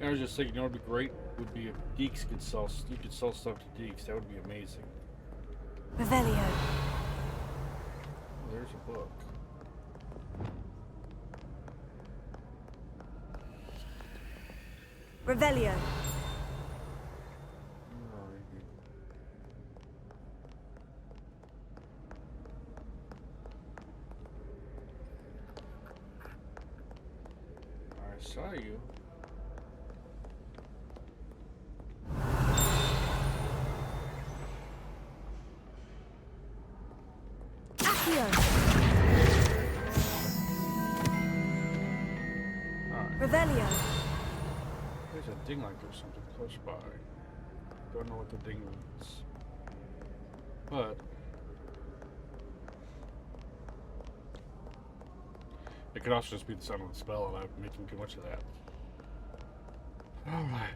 I was just thinking, what would be great would be if geeks could sell. You could sell stuff to geeks. That would be amazing. Revelio. Oh, there's a book. Revelio. I saw you. Revelio. There's a ding like there's something close by. Don't know what the ding means. But it could also just be the sound of the spell and I'm making too much of that. Alright.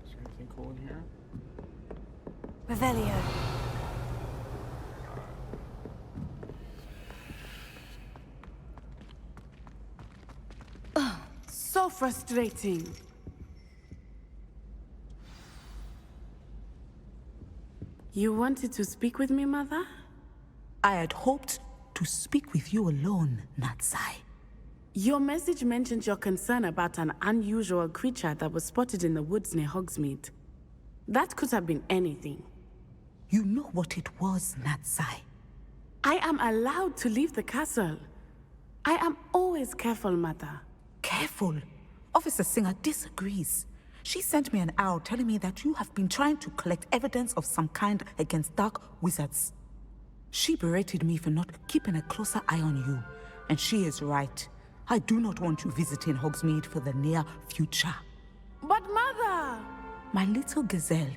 Is there anything cool in here? Revelio. So frustrating. You wanted to speak with me, Mother? I had hoped to speak with you alone, Natsai. Your message mentioned your concern about an unusual creature that was spotted in the woods near Hogsmeade. That could have been anything. You know what it was, Natsai. I am allowed to leave the castle. I am always careful, Mother. Careful. Officer Singer disagrees. She sent me an owl telling me that you have been trying to collect evidence of some kind against dark wizards. She berated me for not keeping a closer eye on you, and she is right. I do not want you visiting Hogsmeade for the near future. But Mother! My little gazelle,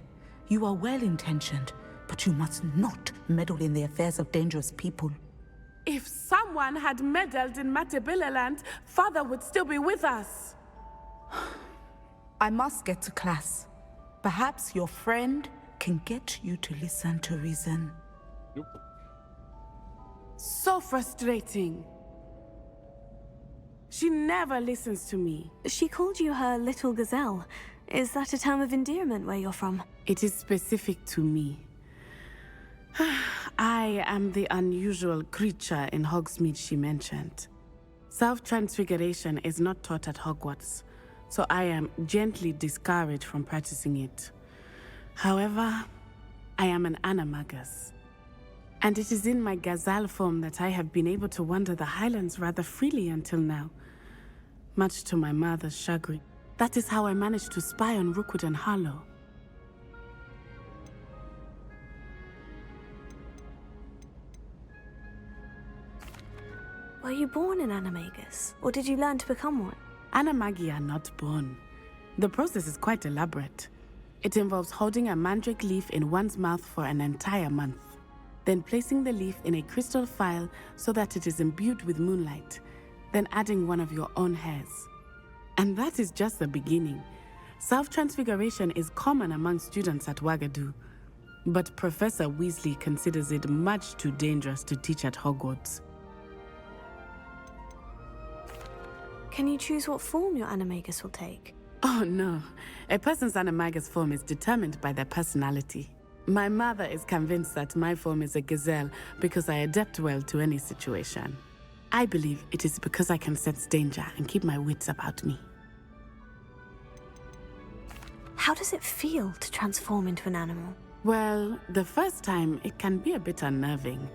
you are well-intentioned, but you must not meddle in the affairs of dangerous people. If someone had meddled in Matabeleland, Father would still be with us. I must get to class. Perhaps your friend can get you to listen to reason. Nope. So frustrating. She never listens to me. She called you her little gazelle. Is that a term of endearment where you're from? It is specific to me. I am the unusual creature in Hogsmeade she mentioned. Self-transfiguration is not taught at Hogwarts, so I am gently discouraged from practicing it. However, I am an animagus. And it is in my gazelle form that I have been able to wander the highlands rather freely until now. Much to my mother's chagrin. That is how I managed to spy on Rookwood and Harlow. Were you born an animagus, or did you learn to become one? Animagi are not born. The process is quite elaborate. It involves holding a mandrake leaf in one's mouth for an entire month, then placing the leaf in a crystal phial so that it is imbued with moonlight, then adding one of your own hairs. And that is just the beginning. Self-transfiguration is common among students at Wagadu, but Professor Weasley considers it much too dangerous to teach at Hogwarts. Can you choose what form your animagus will take? Oh no, a person's animagus form is determined by their personality. My mother is convinced that my form is a gazelle because I adapt well to any situation. I believe it is because I can sense danger and keep my wits about me. How does it feel to transform into an animal? Well, the first time it can be a bit unnerving.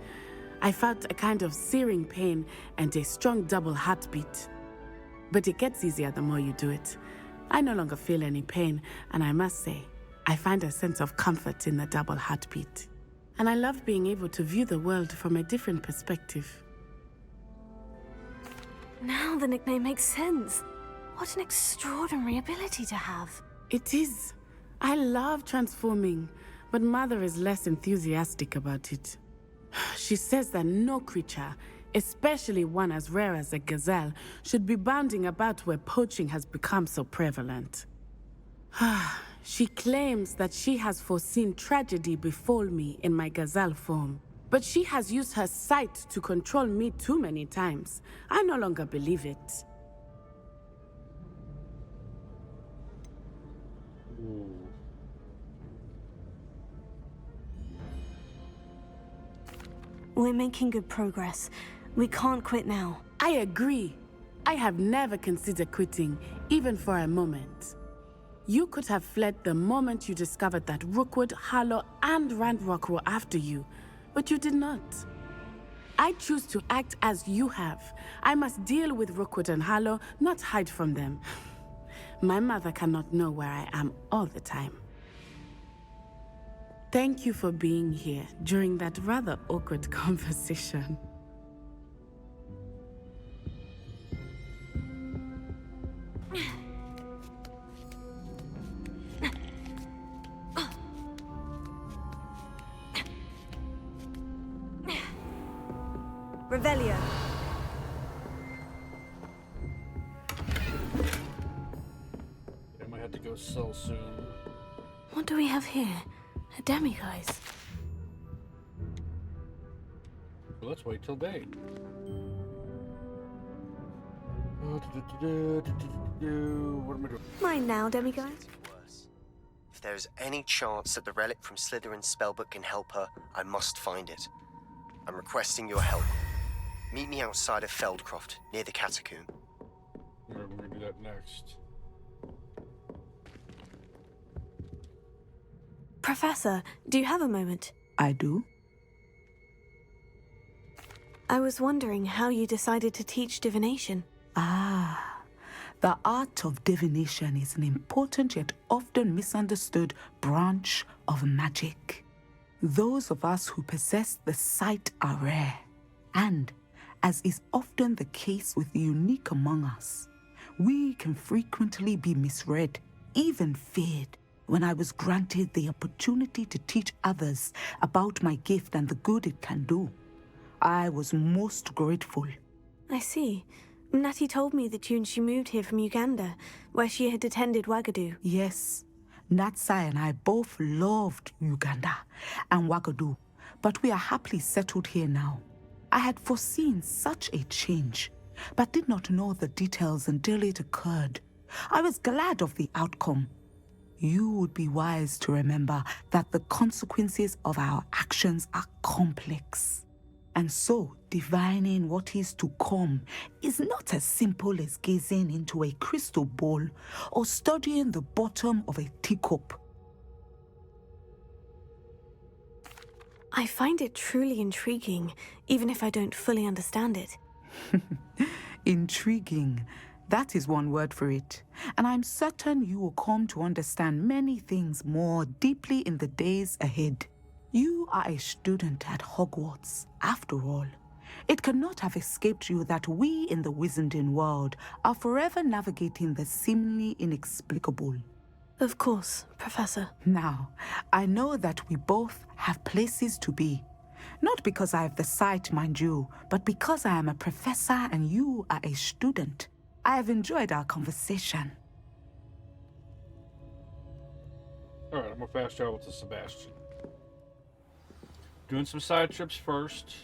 I felt a kind of searing pain and a strong double heartbeat. But it gets easier the more you do it. I no longer feel any pain, and I must say, I find a sense of comfort in the double heartbeat. And I love being able to view the world from a different perspective. Now the nickname makes sense. What an extraordinary ability to have. It is. I love transforming, but Mother is less enthusiastic about it. She says that no creature, especially one as rare as a gazelle, should be bounding about where poaching has become so prevalent. She claims that she has foreseen tragedy befall me in my gazelle form. But she has used her sight to control me too many times. I no longer believe it. Ooh. We're making good progress. We can't quit now. I agree. I have never considered quitting, even for a moment. You could have fled the moment you discovered that Rookwood, Harlow, and Randrock were after you, but you did not. I choose to act as you have. I must deal with Rookwood and Harlow, not hide from them. My mother cannot know where I am all the time. Thank you for being here during that rather awkward conversation. Revelio. I might have to go sell soon. What do we have here? A demiguise. Well, let's wait till day. What am I doing? Mine now, demiguise. Worse. If there is any chance that the relic from Slytherin's spellbook can help her, I must find it. I'm requesting your help. Meet me outside of Feldcroft, near the catacomb. We're gonna do that next. Professor, do you have a moment? I do. I was wondering how you decided to teach divination. Ah, the art of divination is an important yet often misunderstood branch of magic. Those of us who possess the sight are rare, and, as is often the case with the unique among us, we can frequently be misread, even feared. When I was granted the opportunity to teach others about my gift and the good it can do, I was most grateful. I see. Natty told me that you and she moved here from Uganda, where she had attended Wagadu. Yes, Natsai and I both loved Uganda and Wagadu, but we are happily settled here now. I had foreseen such a change, but did not know the details until it occurred. I was glad of the outcome. You would be wise to remember that the consequences of our actions are complex. And so, divining what is to come is not as simple as gazing into a crystal ball or studying the bottom of a teacup. I find it truly intriguing, even if I don't fully understand it. Intriguing. That is one word for it. And I'm certain you will come to understand many things more deeply in the days ahead. You are a student at Hogwarts, after all. It cannot have escaped you that we in the Wizarding world are forever navigating the seemingly inexplicable. Of course, Professor. Now, I know that we both have places to be. Not because I have the sight, mind you, but because I am a professor and you are a student. I have enjoyed our conversation. Alright, I'm gonna fast travel to Sebastian. Doing some side trips first.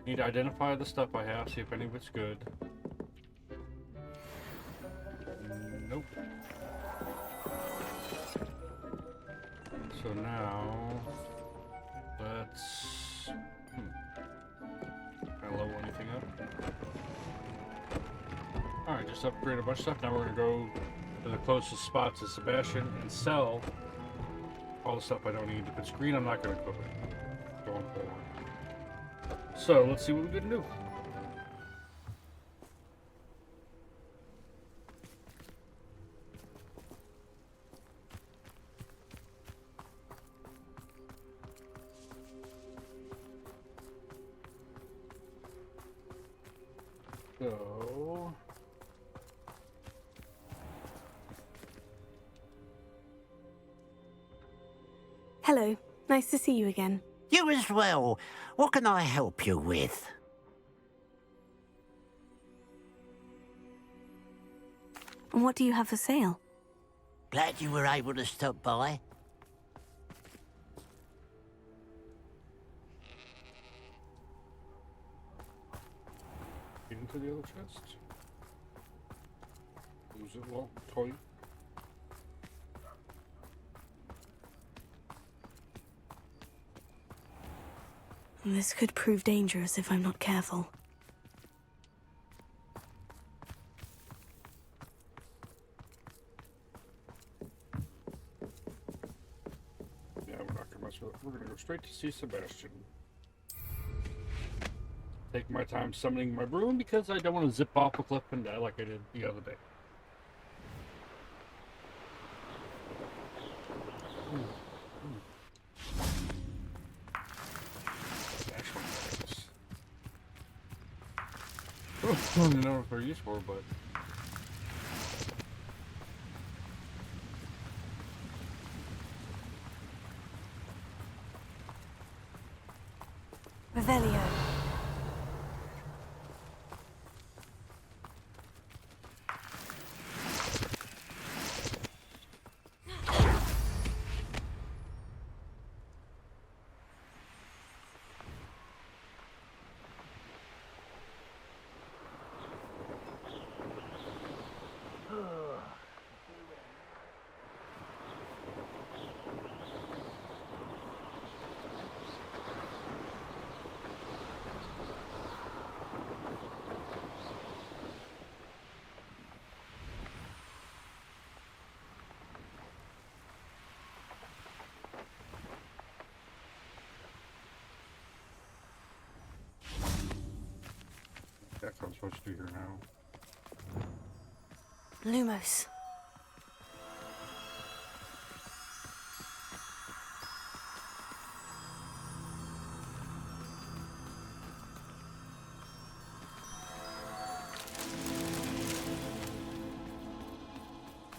Need to identify the stuff I have, see if any of it's good. Nope. So now, let's... Can I level anything up? Alright, just upgrade a bunch of stuff. Now we're gonna go to the closest spot to Sebastian and sell all the stuff I don't need. If it's green, I'm not gonna equip it going forward. So, let's see what we can do. So... Hello. Nice to see you again. You as well. What can I help you with? And what do you have for sale? Glad you were able to stop by. Get into the other chest. Lose it, well, toy. This could prove dangerous if I'm not careful. Yeah, we're not gonna mess with it. We're gonna go straight to see Sebastian. Take my time summoning my broom because I don't want to zip off a cliff and die like I did the other day. I don't know what they're used for, but Revelio. that's what I'm supposed to do here now. Lumos.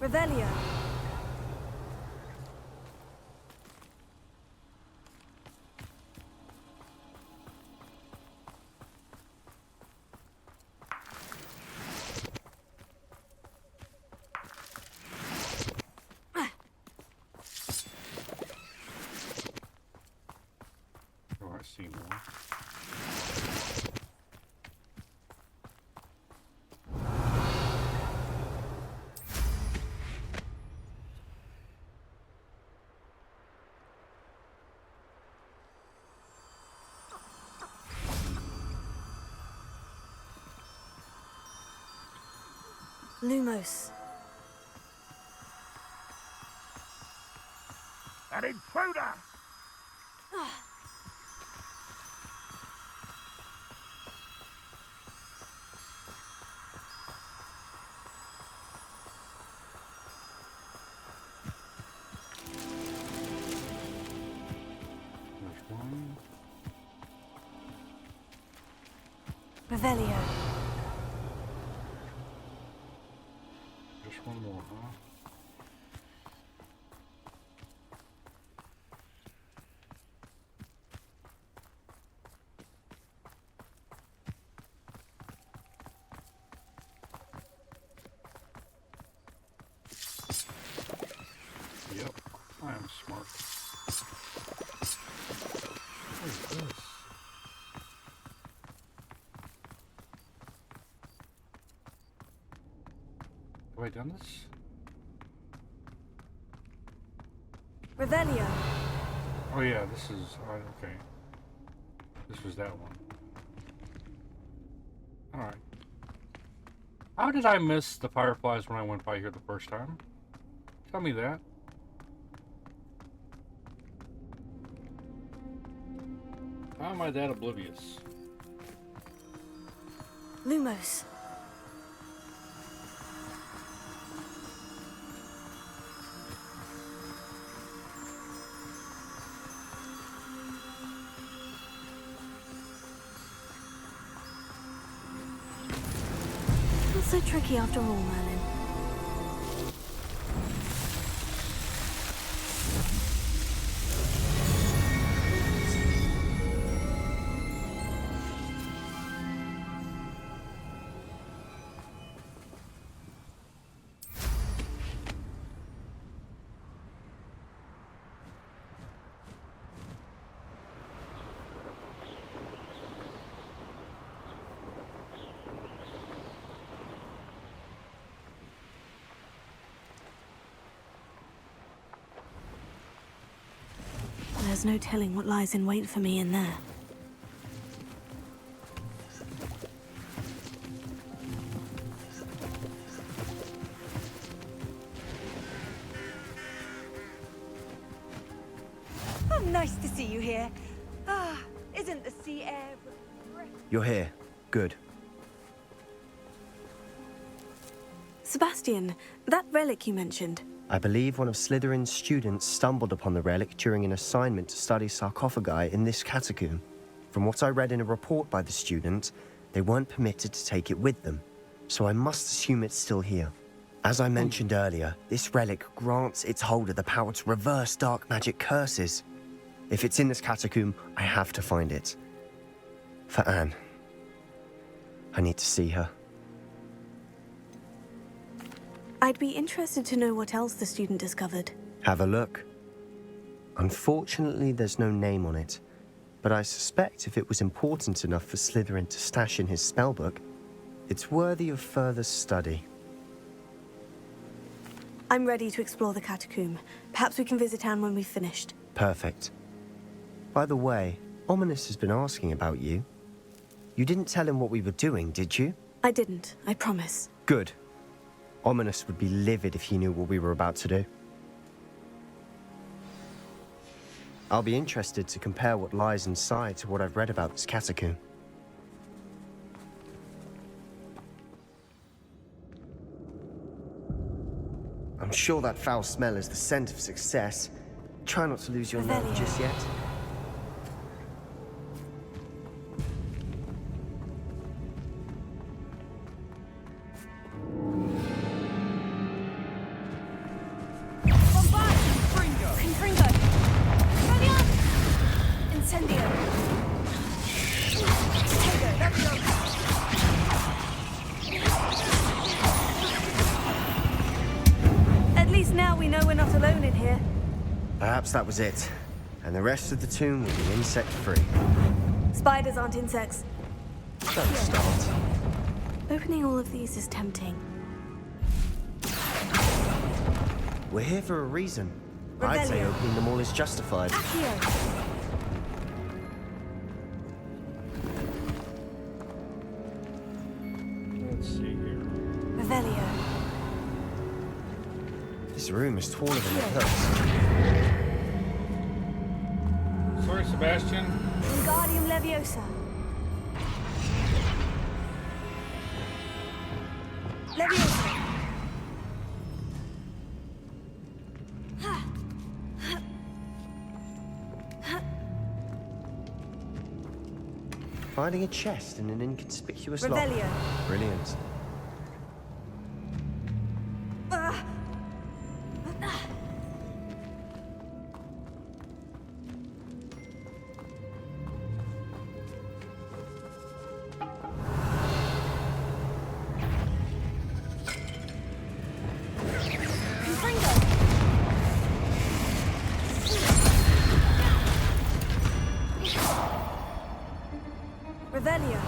Revelio. Oh, I see more. Lumos. An intruder! There's one. Revelio. Just one more, huh? Yep, I am smart. What is this? Have I done this? Revelio. Oh yeah, this is okay. This was that one. All right. How did I miss the fireflies when I went by here the first time? Tell me that. How am I that oblivious? Lumos. Not so tricky after all, Merlin. There's no telling what lies in wait for me in there. Oh, nice to see you here. Ah, isn't the sea air... You're here. Good. Sebastian, that relic you mentioned. I believe one of Slytherin's students stumbled upon the relic during an assignment to study sarcophagi in this catacomb. From what I read in a report by the student, they weren't permitted to take it with them, so I must assume it's still here. As I mentioned earlier, this relic grants its holder the power to reverse dark magic curses. If it's in this catacomb, I have to find it. For Anne. I need to see her. I'd be interested to know what else the student discovered. Have a look. Unfortunately, there's no name on it, but I suspect if it was important enough for Slytherin to stash in his spellbook, it's worthy of further study. I'm ready to explore the catacomb. Perhaps we can visit Anne when we've finished. Perfect. By the way, Ominous has been asking about you. You didn't tell him what we were doing, did you? I didn't, I promise. Good. Ominous would be livid if he knew what we were about to do. I'll be interested to compare what lies inside to what I've read about this catacomb. I'm sure that foul smell is the scent of success. Try not to lose your nerve just yet. Perhaps that was it, and the rest of the tomb will be insect-free. Spiders aren't insects. Don't start. Opening all of these is tempting. We're here for a reason. I'd say opening them all is justified. Accio. Let's see here. Revelio. This room is taller than it looks. Sorry, Sebastian. Wingardium Leviosa. Leviosa. Finding a chest in an inconspicuous lock. Revelio. Brilliant. Revelio.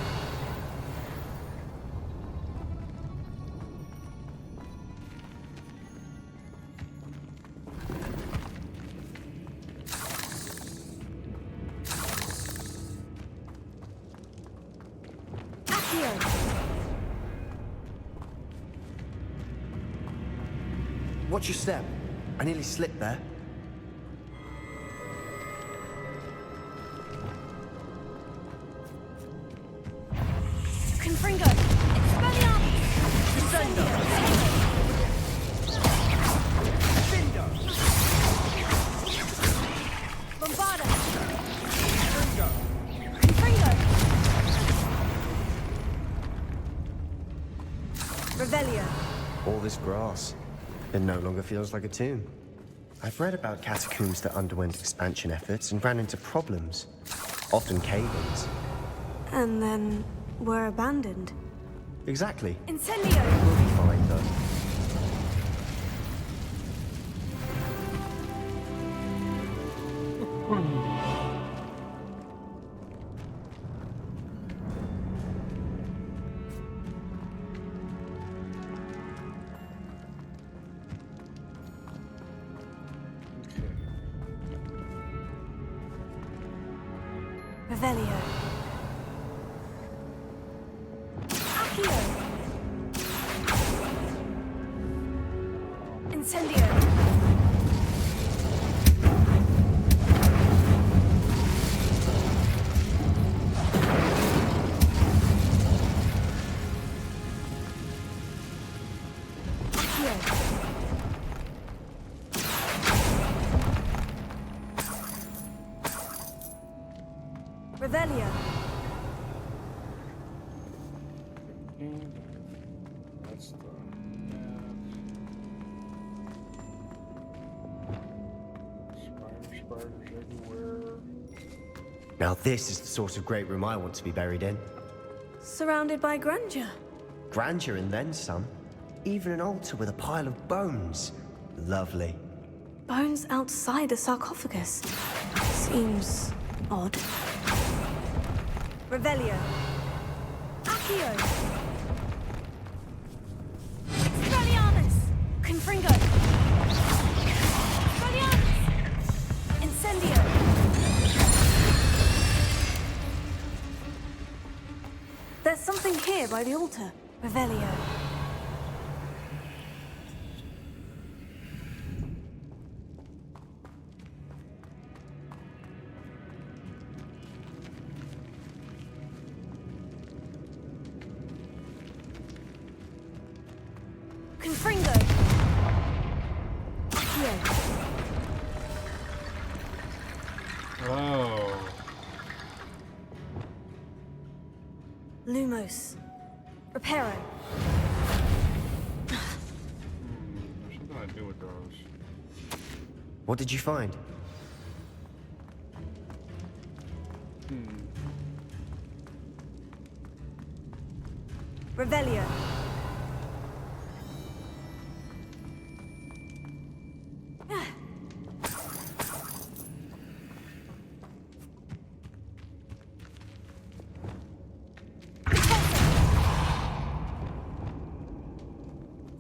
Watch your step. I nearly slipped there. Confringo. Expelliarmus. Descendo. Findo. Bombarda. Fringo. Confringo. Revelio. All this grass. It no longer feels like a tomb. I've read about catacombs that underwent expansion efforts and ran into problems. Often cave-ins. And then were abandoned. Exactly. Incendio. We'll be fine, though. Revelio. Accio. Incendio. Revelio. That's the spiders everywhere. Now this is the sort of great room I want to be buried in. Surrounded by grandeur. Grandeur and then some. Even an altar with a pile of bones. Lovely. Bones outside a sarcophagus. Seems odd. Revelio. Accio. Expelliarmus. Confringo. Expelliarmus. Incendio. There's something here by the altar. Revelio. Confringo. Accio. Oh. Lumos. Reparo. There's something I do with those. What did you find? Revelio.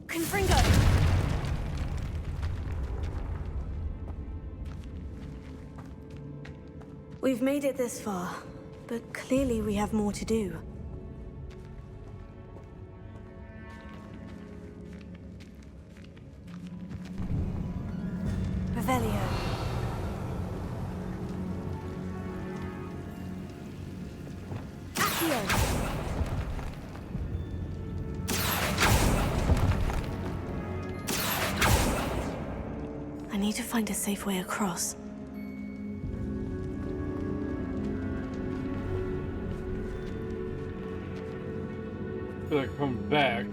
Confringo. We've made it this far, but clearly we have more to do. Revelio. Accio. I need to find a safe way across. I feel like come back.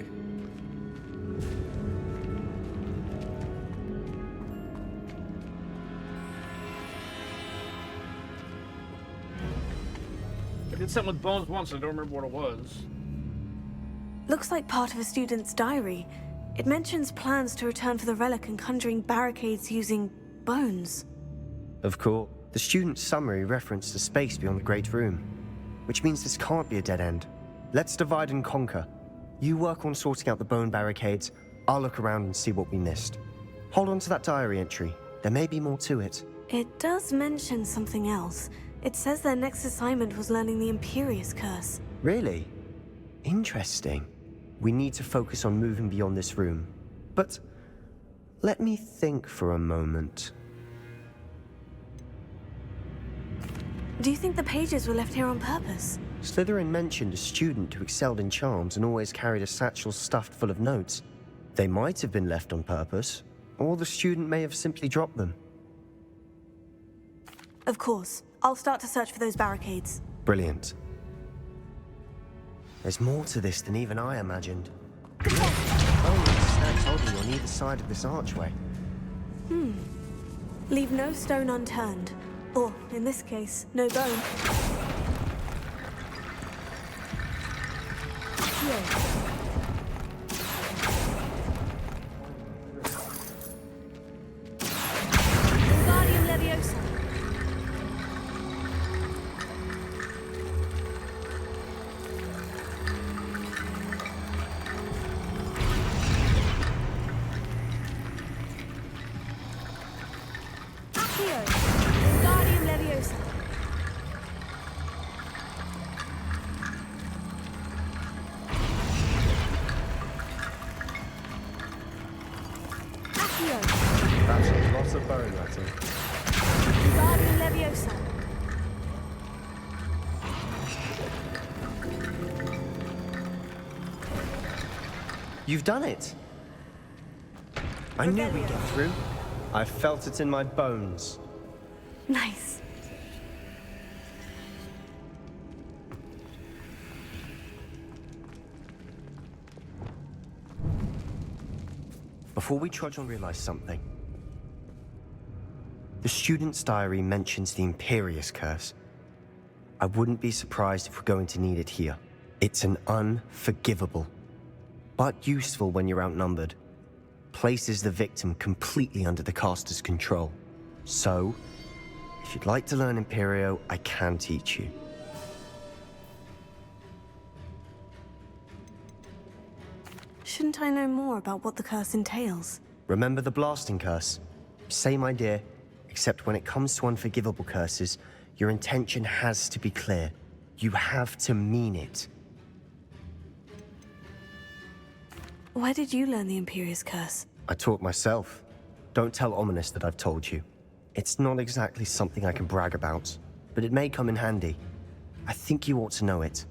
I did something with bones once, I don't remember what it was. Looks like part of a student's diary. It mentions plans to return for the relic and conjuring barricades using bones. Of course. The student's summary referenced a space beyond the Great Room, which means this can't be a dead end. Let's divide and conquer. You work on sorting out the bone barricades, I'll look around and see what we missed. Hold on to that diary entry. There may be more to it. It does mention something else. It says their next assignment was learning the Imperious Curse. Really? Interesting. We need to focus on moving beyond this room. But let me think for a moment. Do you think the pages were left here on purpose? Slytherin mentioned a student who excelled in charms and always carried a satchel stuffed full of notes. They might have been left on purpose, or the student may have simply dropped them. Of course. I'll start to search for those barricades. Brilliant. There's more to this than even I imagined. Oh, snacks holding on either side of this archway. Leave no stone unturned. Or, in this case, no bone. Here. Wingardium Leviosa. Accio. Wingardium Leviosa. Accio. That's a lot of bone rattle. Wingardium Leviosa. You've done it! I knew we'd get through. I felt it in my bones. Nice. Before we trudge on, realize something. The student's diary mentions the Imperious Curse. I wouldn't be surprised if we're going to need it here. It's an unforgivable, but useful when you're outnumbered. Places the victim completely under the caster's control. So, if you'd like to learn Imperio, I can teach you. Shouldn't I know more about what the curse entails? Remember the blasting curse? Same idea, except when it comes to unforgivable curses, your intention has to be clear. You have to mean it. Where did you learn the Imperious Curse? I taught myself. Don't tell Ominous that I've told you. It's not exactly something I can brag about, but it may come in handy. I think you ought to know it.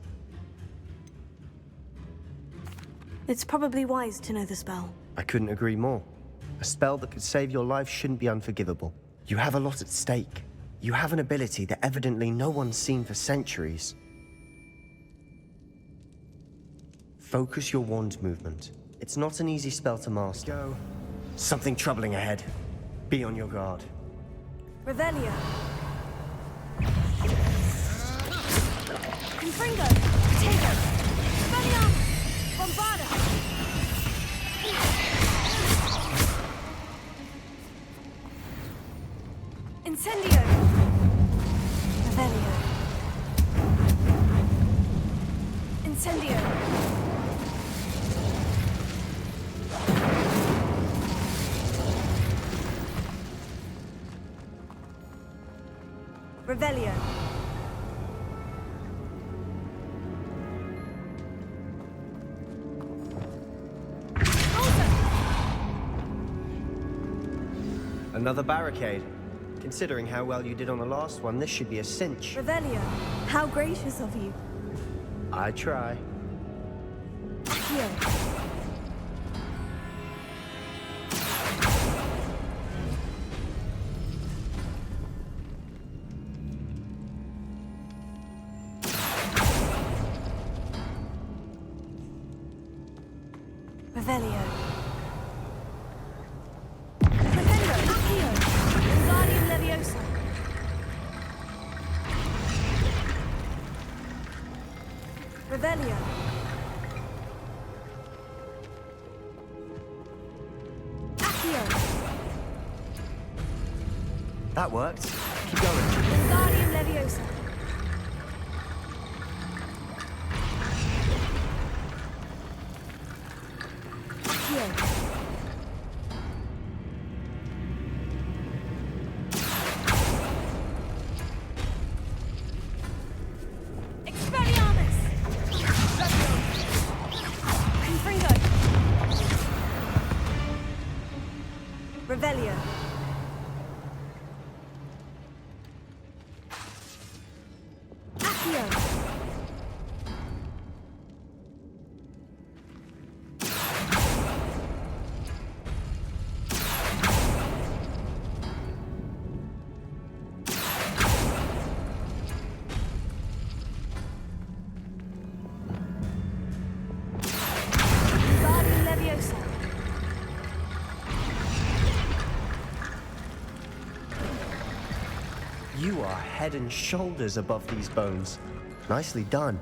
It's probably wise to know the spell. I couldn't agree more. A spell that could save your life shouldn't be unforgivable. You have a lot at stake. You have an ability that evidently no one's seen for centuries. Focus your wand movement. It's not an easy spell to master. Go. Something troubling ahead. Be on your guard. Revelio. Confringo. Potato. Spelliarmus. Bombarda. Incendio. Revelio. Incendio. Revelio. Another barricade. Considering how well you did on the last one, this should be a cinch. Revelio. How gracious of you. I try. Accio. Revelio. Defendo. Accio. Wingardium Leviosa. Revelio. Accio. That worked. Keep going. Wingardium Leviosa. Accio. Expelliarmus. Confringo. Revelio. Accio. Wingardium Leviosa. You are head and shoulders above these bones. Nicely done.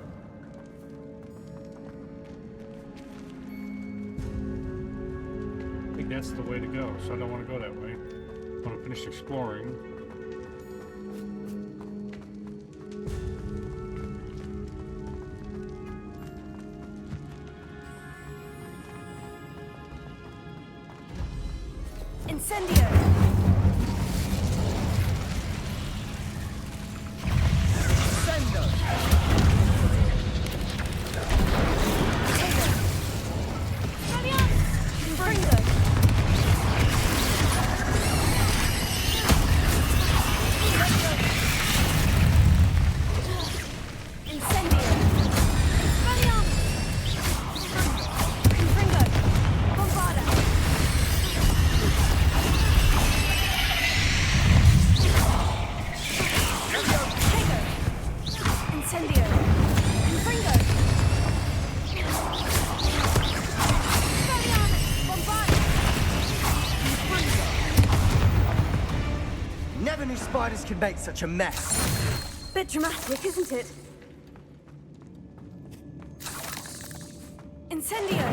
I think that's the way to go, so I don't want to go that way. I want to finish exploring. Incendio. Sendo. Expelliarmus. Confringo. only spiders can make such a mess. Bit dramatic, isn't it? Incendio!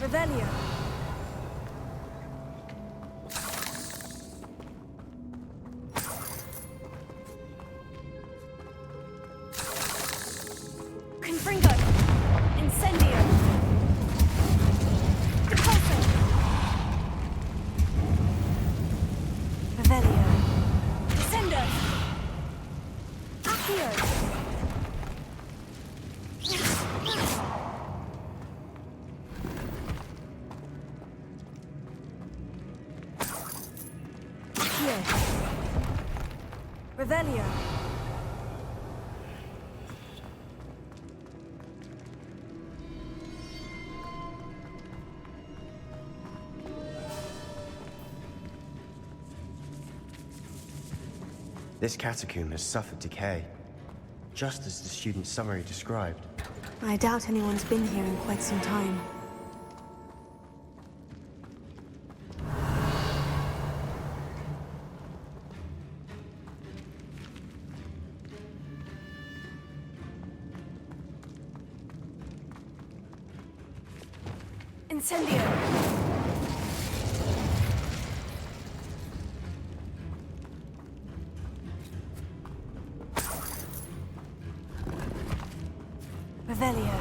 Revelio! Confringo! Incendio! Repulso! Revelio! Descendo! Accio! Accio! Revelio! This catacomb has suffered decay, just as the student's summary described. I doubt anyone's been here in quite some time. Incendio! Revelio.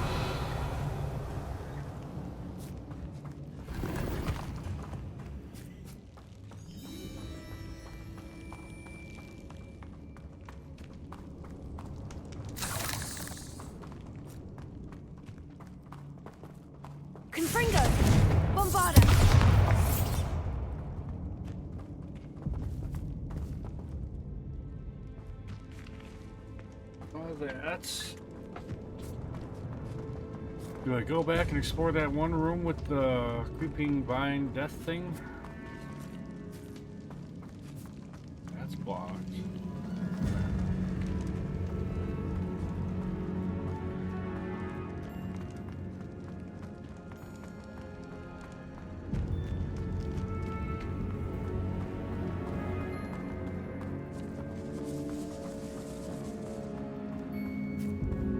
Confringo! Bombarda! Well, that's... Do I go back and explore that one room with the creeping vine death thing? That's blocked.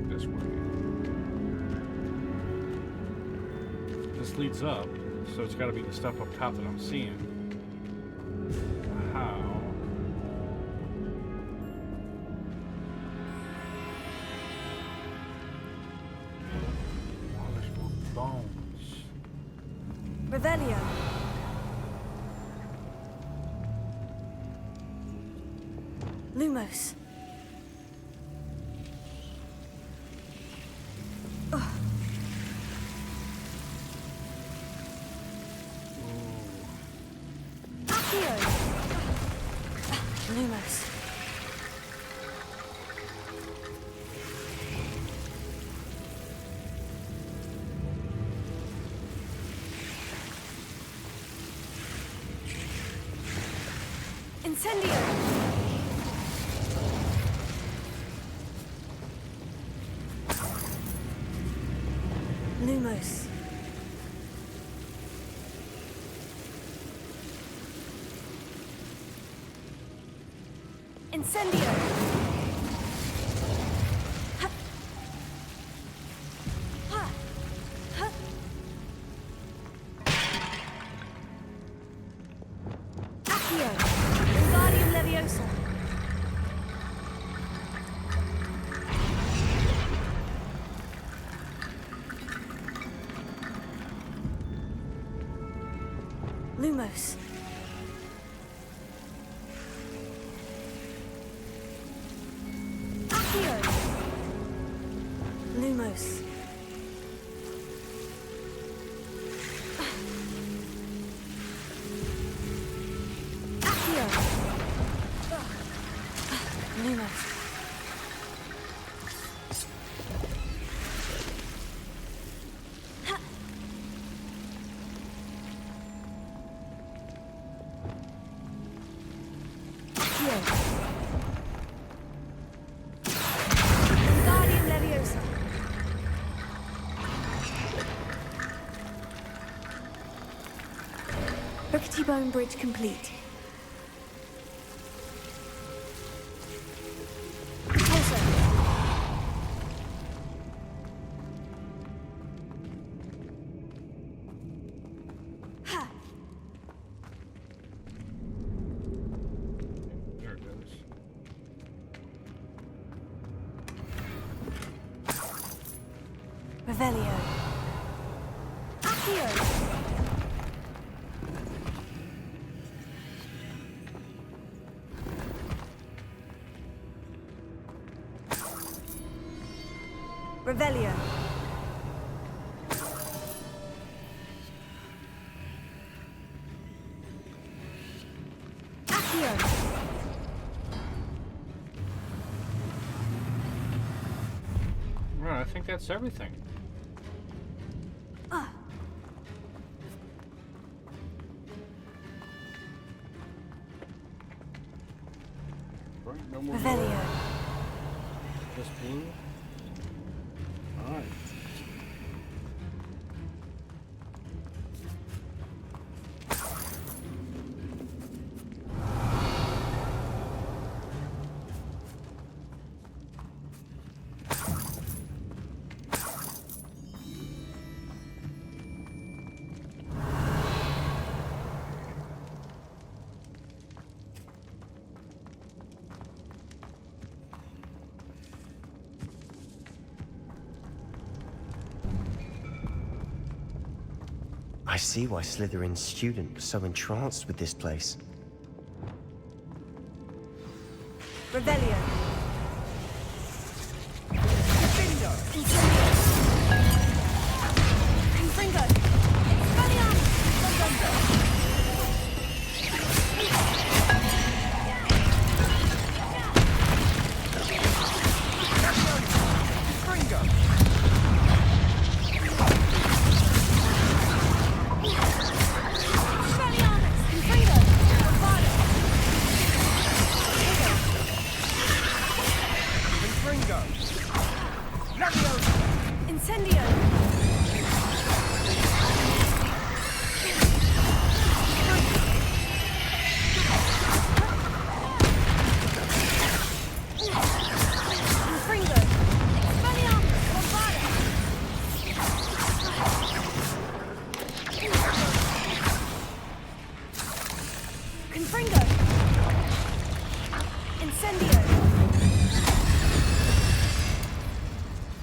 This way. This leads up, so it's got to be the stuff up top that I'm seeing. How? Oh, there's more bones. Revelio. Lumos. Accio. Lumos. Incendio. Lumos. Incendio. Ha. Ha. Ha. Accio. Wingardium Leviosa. Lumos. Accio. Lumos. Accio. Lumos. Ha. Accio. Wingardium Leviosa. Rickety Bone Bridge complete. Revelio. Accio. Revelio. Accio. Right, I think that's everything. Right, no more. Revelio. Just blue. Alright. I see why Slytherin's student was so entranced with this place. Revelio. Confringo. Expelliarmus.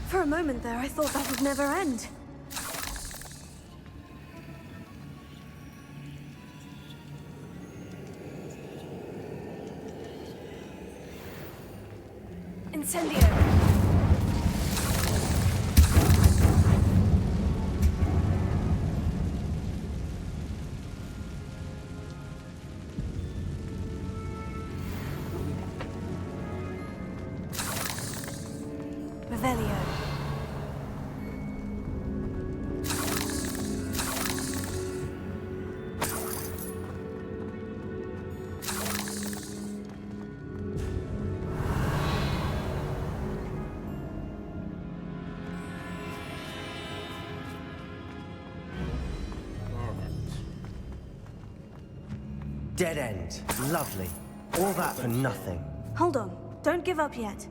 For a moment there, I thought that would never end. Incendio. Revelio. Dead end. Lovely. All that for nothing. Hold on. Don't give up yet.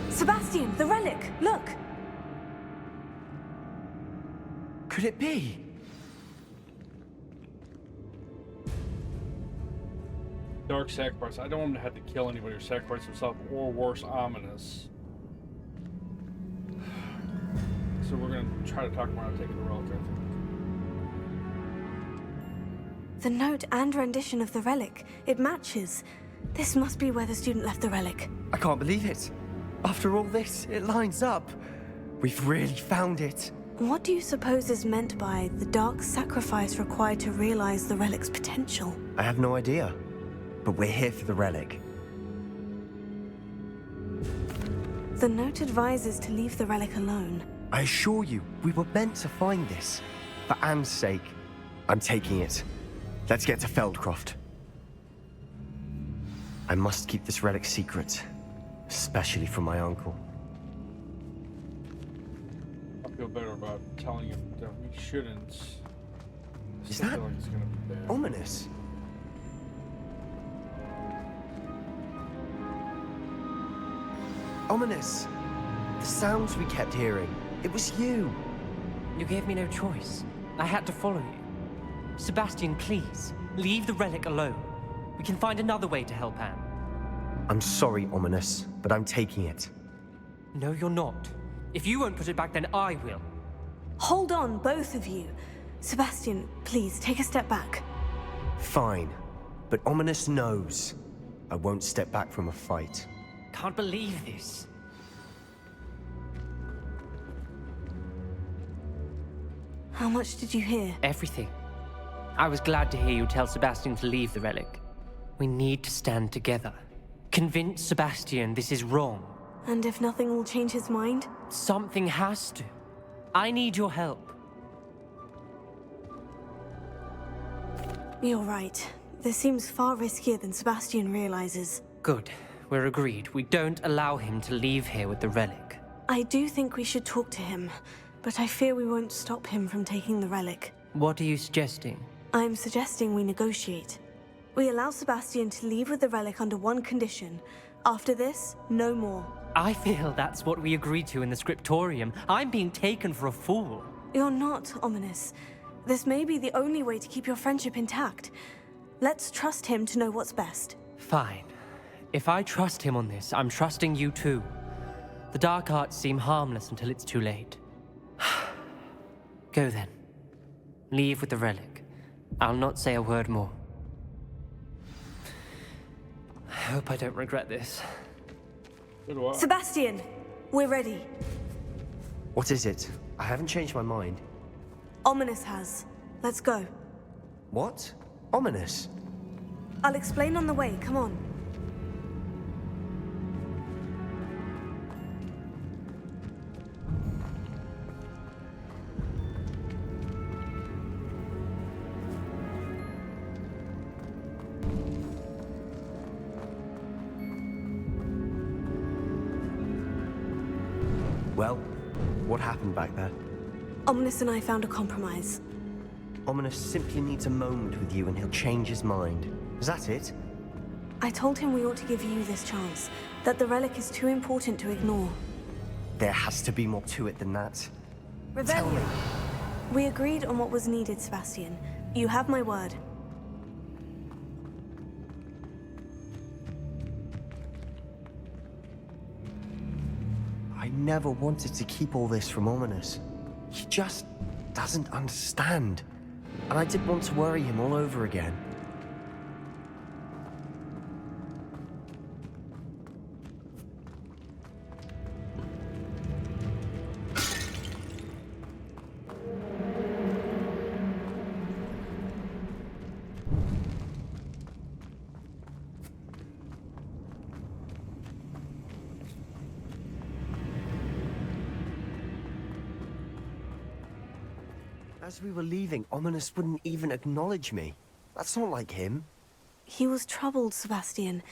Sebastian, the relic! Look! Could it be? Dark sacrifice. I don't want him to have to kill anybody or sacrifice himself, or worse, ominous. So we're gonna try to talk him around taking the relic, I think. The note and rendition of the relic. It matches. This must be where the student left the relic. I can't believe it. After all this, it lines up. We've really found it. What do you suppose is meant by the dark sacrifice required to realize the relic's potential? I have no idea. But we're here for the relic. The note advises to leave the relic alone. I assure you, we were meant to find this. For Anne's sake, I'm taking it. Let's get to Feldcroft. I must keep this relic secret, especially from my uncle. I feel better about telling him that we shouldn't. I Is still that feel like it's gonna be bad. ominous? Ominous! The sounds we kept hearing. It was you. You gave me no choice. I had to follow you. Sebastian, please, leave the relic alone. We can find another way to help Anne. I'm sorry, Ominous, but I'm taking it. No, you're not. If you won't put it back, then I will. Hold on, both of you. Sebastian, please, take a step back. Fine, but Ominous knows I won't step back from a fight. Can't believe this. How much did you hear? Everything. I was glad to hear you tell Sebastian to leave the relic. We need to stand together. Convince Sebastian this is wrong. And if nothing will change his mind? Something has to. I need your help. You're right. This seems far riskier than Sebastian realizes. Good. We're agreed. We don't allow him to leave here with the relic. I do think we should talk to him, but I fear we won't stop him from taking the relic. What are you suggesting? I'm suggesting we negotiate. We allow Sebastian to leave with the relic under one condition. After this, no more. I feel that's what we agreed to in the scriptorium. I'm being taken for a fool. You're not, Ominous. This may be the only way to keep your friendship intact. Let's trust him to know what's best. Fine. If I trust him on this, I'm trusting you too. The dark arts seem harmless until it's too late. Go then. Leave with the relic. I'll not say a word more. I hope I don't regret this. So do I. Sebastian, we're ready. What is it? I haven't changed my mind. Ominous has. Let's go. What? Ominous? I'll explain on the way, come on. Well, what happened back there? Ominous and I found a compromise. Ominous simply needs a moment with you and he'll change his mind. Is that it? I told him we ought to give you this chance, that the relic is too important to ignore. There has to be more to it than that. Rebellion! We agreed on what was needed, Sebastian. You have my word. I never wanted to keep all this from Ominous. He just doesn't understand. And I didn't want to worry him all over again. As we were leaving, Ominous wouldn't even acknowledge me. That's not like him. He was troubled, Sebastian.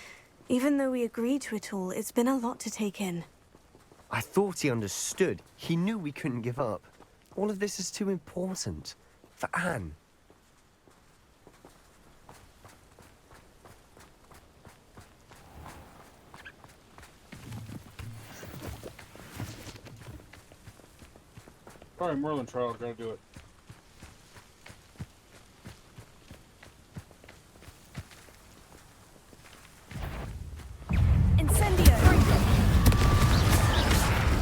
Even though we agreed to it all, it's been a lot to take in. I thought he understood. He knew we couldn't give up. All of this is too important. For Anne. Alright, Merlin trial, gotta do it. Incendio!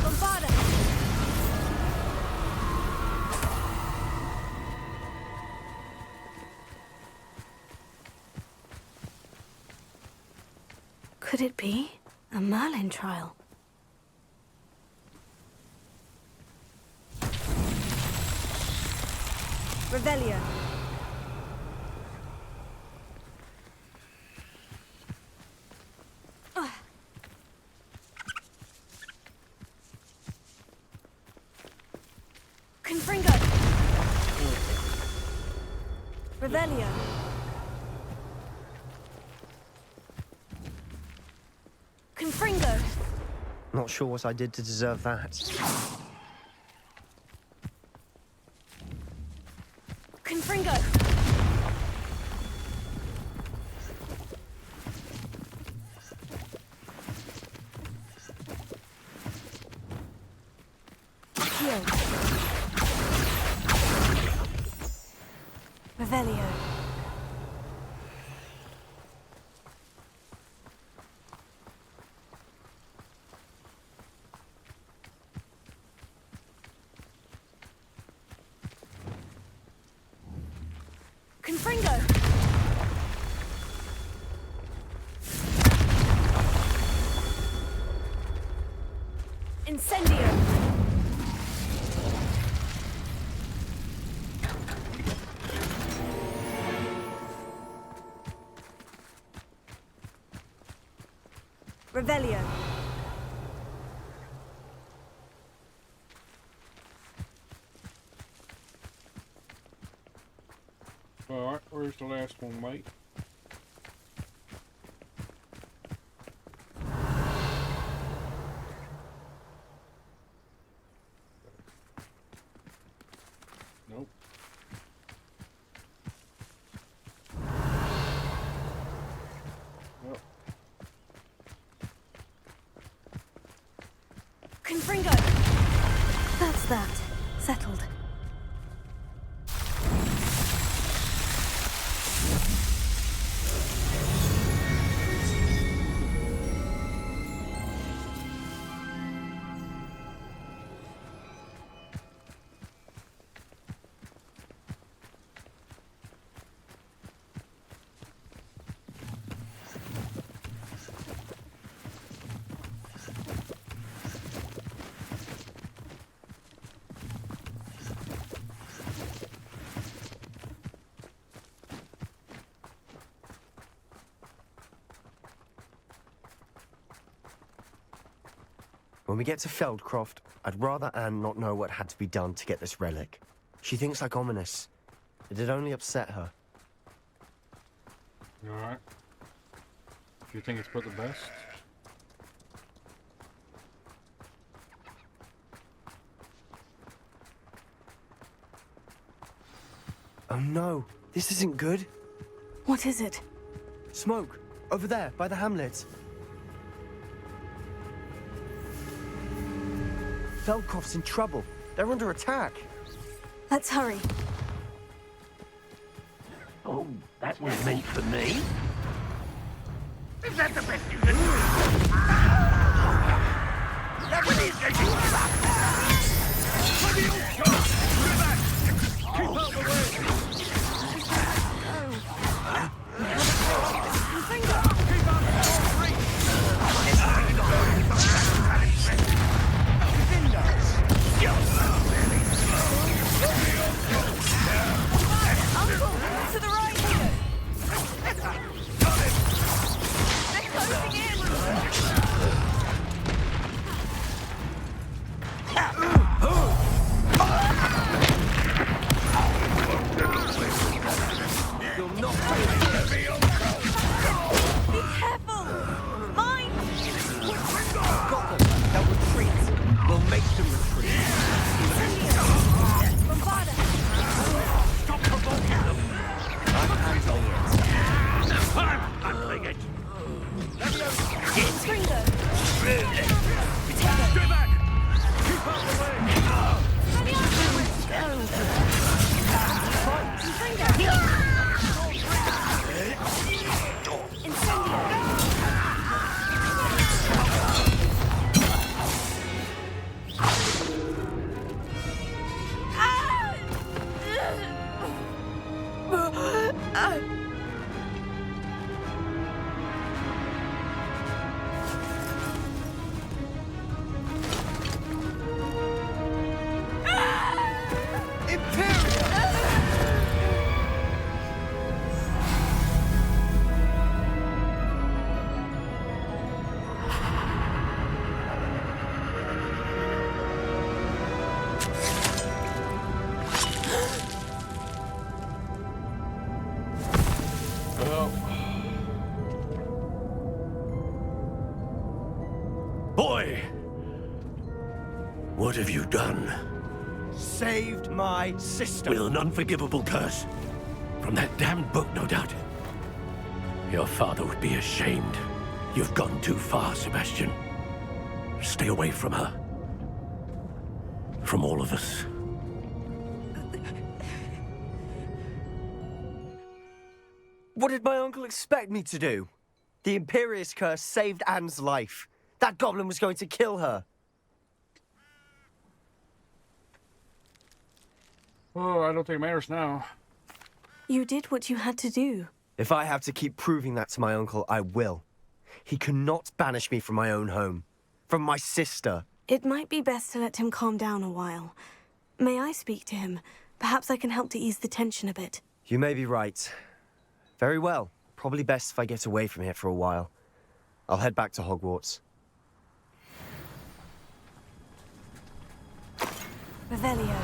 Bombarda! Could it be a Merlin trial? Revelio. Confringo! Revelio. Confringo! Not sure what I did to deserve that. Confringo! Heal. Revelio. Confringo! Incendio! Revelio. Alright, where's the last one, mate? Nope. Nope. Confringo! That's that. Settled. When we get to Feldcroft, I'd rather Anne not know what had to be done to get this relic. She thinks like ominous. It'd only upset her. Alright. Do you think it's for the best? Oh no, this isn't good. What is it? Smoke, over there, by the hamlet. Feldcroft's in trouble. They're under attack. Let's hurry. Oh, that was meant for me? Is that the best you can do? What is it? Keep out the way! To the right here! They're closing in! You'll not Be careful! Mine! Got them. They'll retreat. We'll make them retreat. Bombarda! stop provoking them! I'm handling it. I'm handling it! Confringo! Stay back! Keep out the way! Boy! What have you done? Saved my sister. With an unforgivable curse. From that damned book, no doubt. Your father would be ashamed. You've gone too far, Sebastian. Stay away from her. From all of us. What did my uncle expect me to do? The Imperious curse saved Anne's life. That goblin was going to kill her. Oh, I don't think it matters now. You did what you had to do. If I have to keep proving that to my uncle, I will. He cannot banish me from my own home. From my sister. It might be best to let him calm down a while. May I speak to him? Perhaps I can help to ease the tension a bit. You may be right. Very well. Probably best if I get away from here for a while. I'll head back to Hogwarts. Revelio.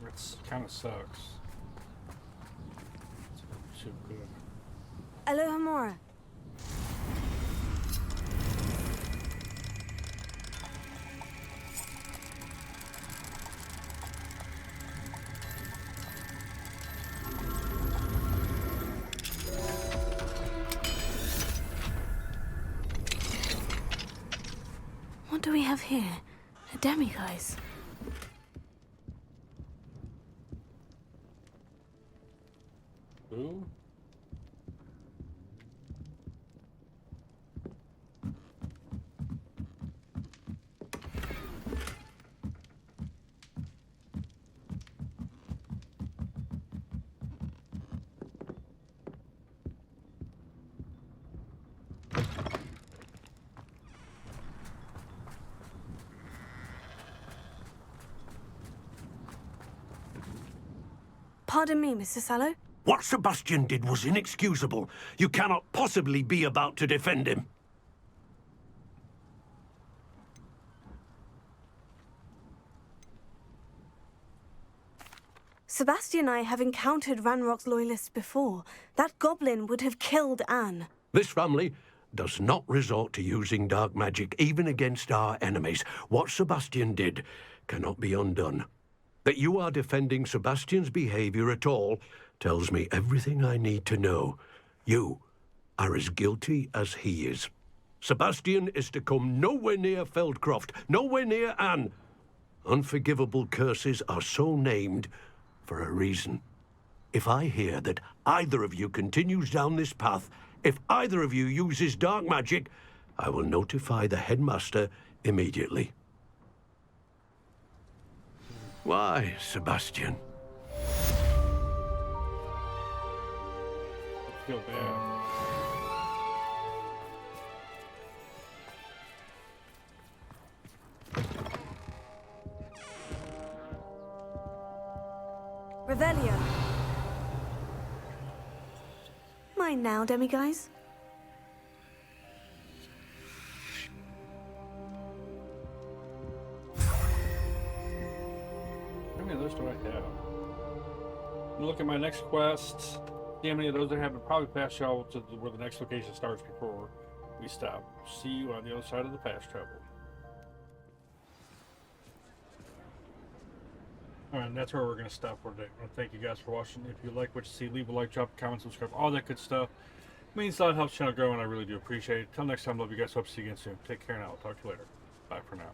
It kind of sucks. It's too good. Alohomora. What do we have here? A demiguise. Who? Pardon me, Mr. Sallow. What Sebastian did was inexcusable. You cannot possibly be about to defend him. Sebastian and I have encountered Ranrock's loyalists before. That goblin would have killed Anne. This family does not resort to using dark magic even against our enemies. What Sebastian did cannot be undone. That you are defending Sebastian's behavior at all tells me everything I need to know. You are as guilty as he is. Sebastian is to come nowhere near Feldcroft, nowhere near Anne. Unforgivable curses are so named for a reason. If I hear that either of you continues down this path, if either of you uses dark magic, I will notify the headmaster immediately. Why, Sebastian? I feel bad. Revelio. Mine now, demiguise. How many of those do I have? Look at my next quest. See how many of those I have, and probably pass y'all to where the next location starts before we stop. See you on the other side of the fast travel. Alright, and that's where we're going to stop for today. I want to thank you guys for watching. If you like what you see, leave a like, drop a comment, subscribe, all that good stuff. It means a lot, helps the channel grow, and I really do appreciate it. Till next time, love you guys. Hope to see you again soon. Take care now. I'll talk to you later. Bye for now.